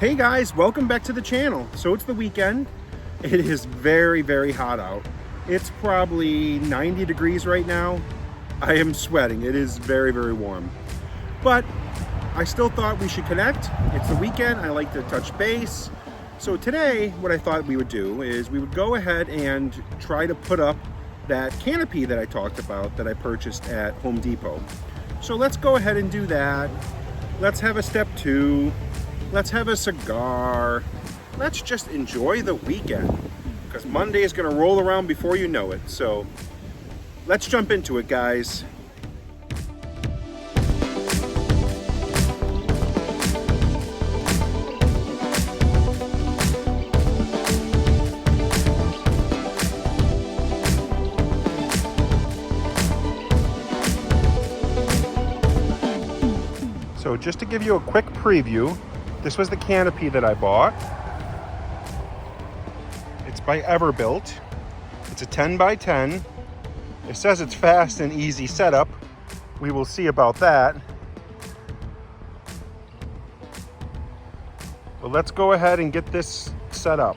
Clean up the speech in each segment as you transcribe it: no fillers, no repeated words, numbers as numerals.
Hey guys, welcome back to the channel. So it's the weekend. It is very, very hot out. It's probably 90 degrees right now. I am sweating. It is very, very warm. But I still thought we should connect. It's the weekend. I like to touch base. So today, what I thought we would do is we would go ahead and try to put up that canopy that I talked about that I purchased at Home Depot. So let's go ahead and do that. Let's have a step two. Let's have a cigar. Let's just enjoy the weekend because Monday is going to roll around before you know it. So let's jump into it, guys. So just to give you a quick preview, this was the canopy that I bought. It's by Everbuilt. It's a 10 by 10. It says it's fast and easy setup. We will see about that. But let's go ahead and get this set up.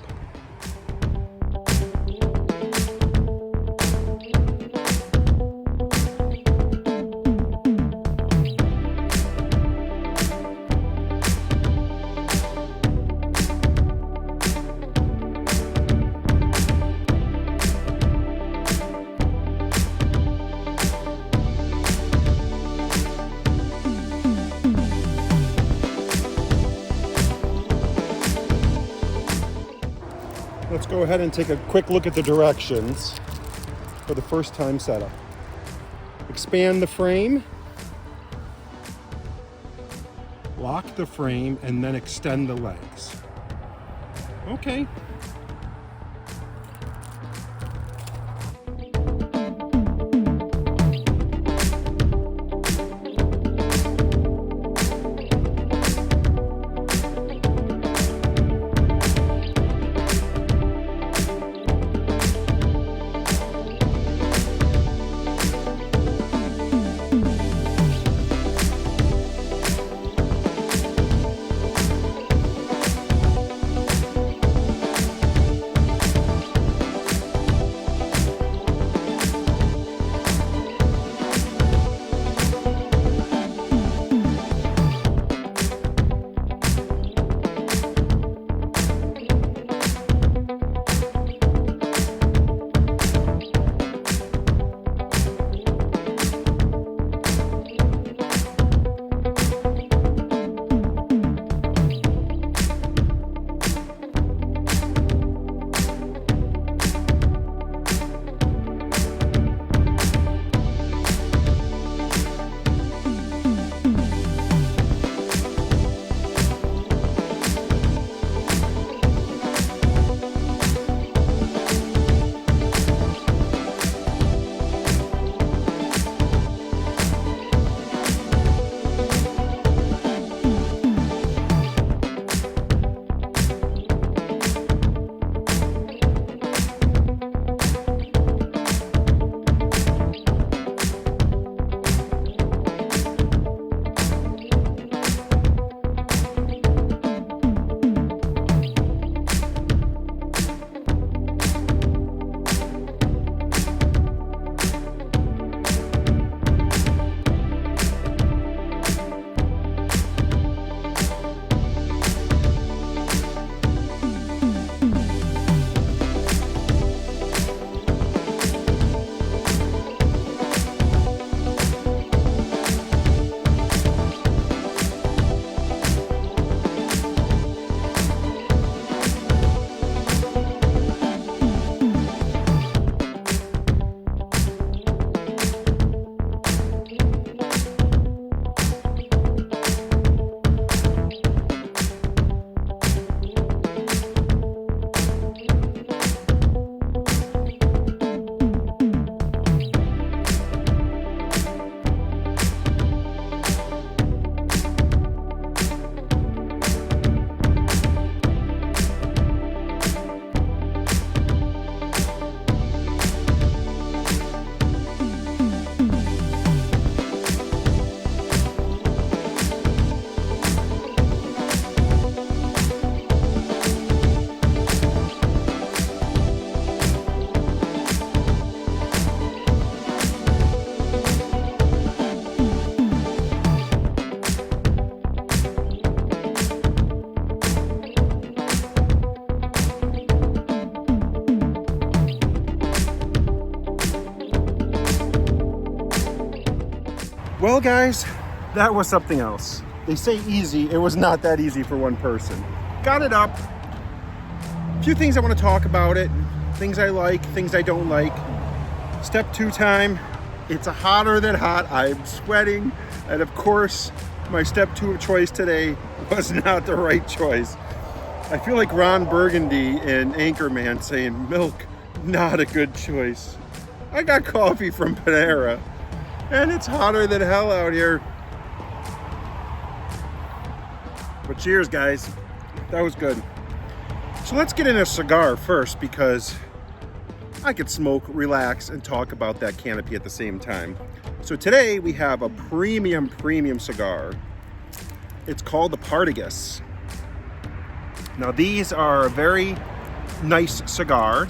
Let's go ahead and take a quick look at the directions for the first time setup. Expand the frame, lock the frame, and then extend the legs. Okay. Well, guys, that was something else. They say easy. It was not that easy for one person. Got it up. A few things I want to talk about it. Things I like, things I don't like. Step 2 time. It's hotter than hot. I'm sweating. And of course, my step 2 of choice today was not the right choice. I feel like Ron Burgundy in Anchorman saying, milk, not a good choice. I got coffee from Panera, and it's hotter than hell out here. But cheers, guys. That was good. So let's get in a cigar first, because I could smoke, relax, and talk about that canopy at the same time. So today we have a premium cigar. It's called the Partagas. Now these are a very nice cigar.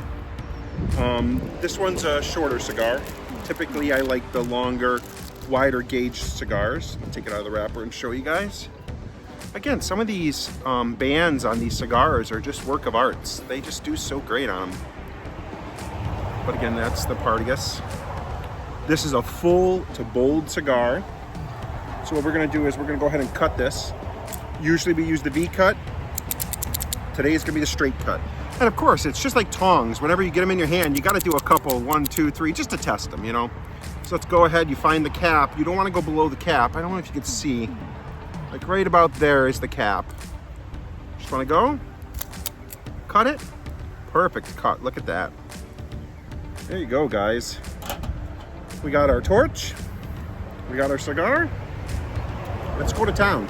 This one's a shorter cigar. Typically I like the longer, wider gauge cigars. I'll take it out of the wrapper and show you guys. Again, some of these bands on these cigars are just work of arts. They just do so great on them. But again, that's the Partagas. This is a full to bold cigar. So what we're gonna do is we're gonna go ahead and cut this. Usually we use the V cut. Today is gonna be the straight cut. And of course, it's just like tongs. Whenever you get them in your hand, you gotta do a couple, 1, 2, 3, just to test them, you know? So let's go ahead, you find the cap. You don't wanna go below the cap. I don't know if you can see. Like right about there is the cap. Just wanna go, cut it. Perfect cut, look at that. There you go, guys. We got our torch. We got our cigar. Let's go to town.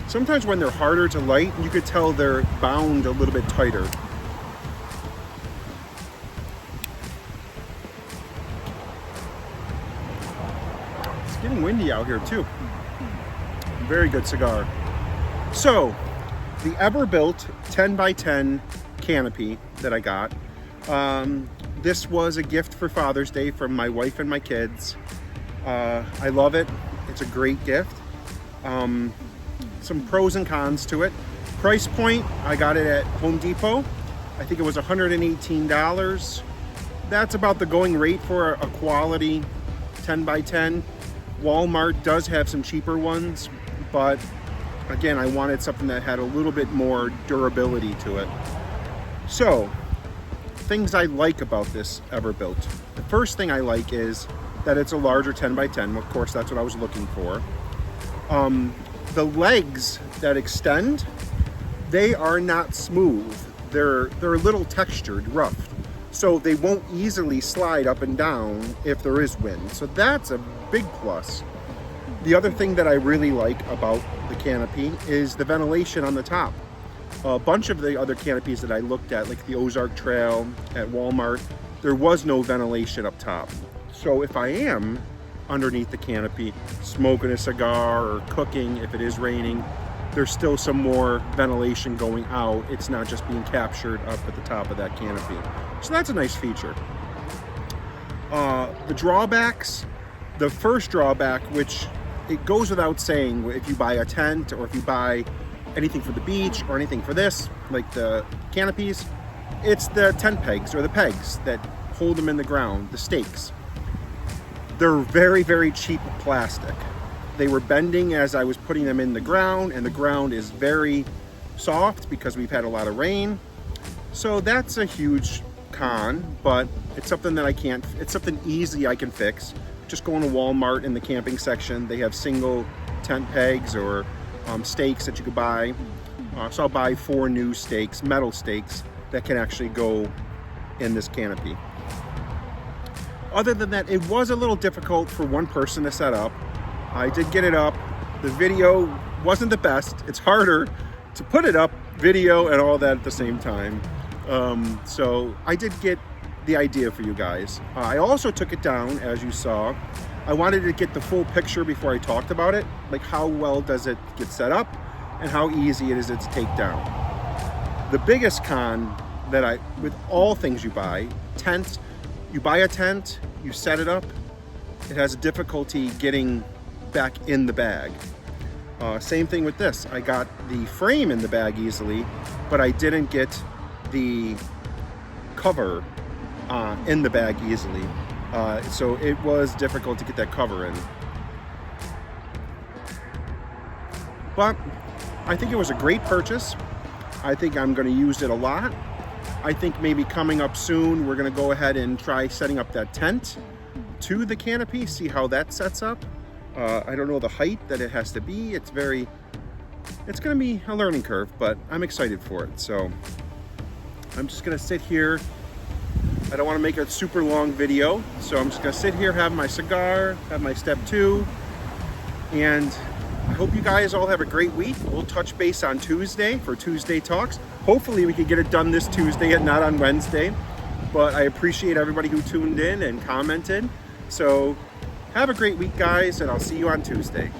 Sometimes when they're harder to light, you could tell they're bound a little bit tighter. It's getting windy out here too. Very good cigar. So, the Everbuilt 10x10 canopy that I got. This was a gift for Father's Day from my wife and my kids. I love it. It's a great gift. Some pros and cons to it. Price point, I got it at Home Depot. I think it was $118. That's about the going rate for a quality 10x10. Walmart does have some cheaper ones, but again, I wanted something that had a little bit more durability to it. So, things I like about this Everbuilt. The first thing I like is that it's a larger 10x10. Of course, that's what I was looking for. The legs that extend, they are not smooth. They're a little textured, rough. So they won't easily slide up and down if there is wind. So that's a big plus. The other thing that I really like about the canopy is the ventilation on the top. A bunch of the other canopies that I looked at, like the Ozark Trail at Walmart, there was no ventilation up top. So if I am underneath the canopy, smoking a cigar or cooking, if it is raining, there's still some more ventilation going out. It's not just being captured up at the top of that canopy. So that's a nice feature. The drawbacks, the first drawback, which it goes without saying, if you buy a tent or if you buy anything for the beach or anything for this, like the canopies, it's the tent pegs or the pegs that hold them in the ground, the stakes. They're very, very cheap plastic. They were bending as I was putting them in the ground, and the ground is very soft because we've had a lot of rain. So that's a huge con, but it's something that it's something easy I can fix. Just going to Walmart in the camping section, they have single tent pegs or stakes that you could buy. So I'll buy 4 new stakes, metal stakes, that can actually go in this canopy. Other than that, it was a little difficult for one person to set up. I did get it up. The video wasn't the best. It's harder to put it up, video and all that at the same time. So I did get the idea for you guys. I also took it down, as you saw. I wanted to get the full picture before I talked about it, like how well does it get set up and how easy it is to take down. The biggest con that with all things you buy, tents, you buy a tent, you set it up, it has a difficulty getting back in the bag. Same thing with this. I got the frame in the bag easily, but I didn't get the cover in the bag easily. So it was difficult to get that cover in. But I think it was a great purchase. I think I'm going to use it a lot. I think maybe coming up soon, we're going to go ahead and try setting up that tent to the canopy, see how that sets up. I don't know the height that it has to be. It's going to be a learning curve, but I'm excited for it. So I'm just going to sit here. I don't want to make a super long video, so I'm just going to sit here, have my cigar, have my step 2, and I hope you guys all have a great week. We'll touch base on Tuesday for Tuesday Talks. Hopefully we can get it done this Tuesday and not on Wednesday. But I appreciate everybody who tuned in and commented. So have a great week, guys, and I'll see you on Tuesday.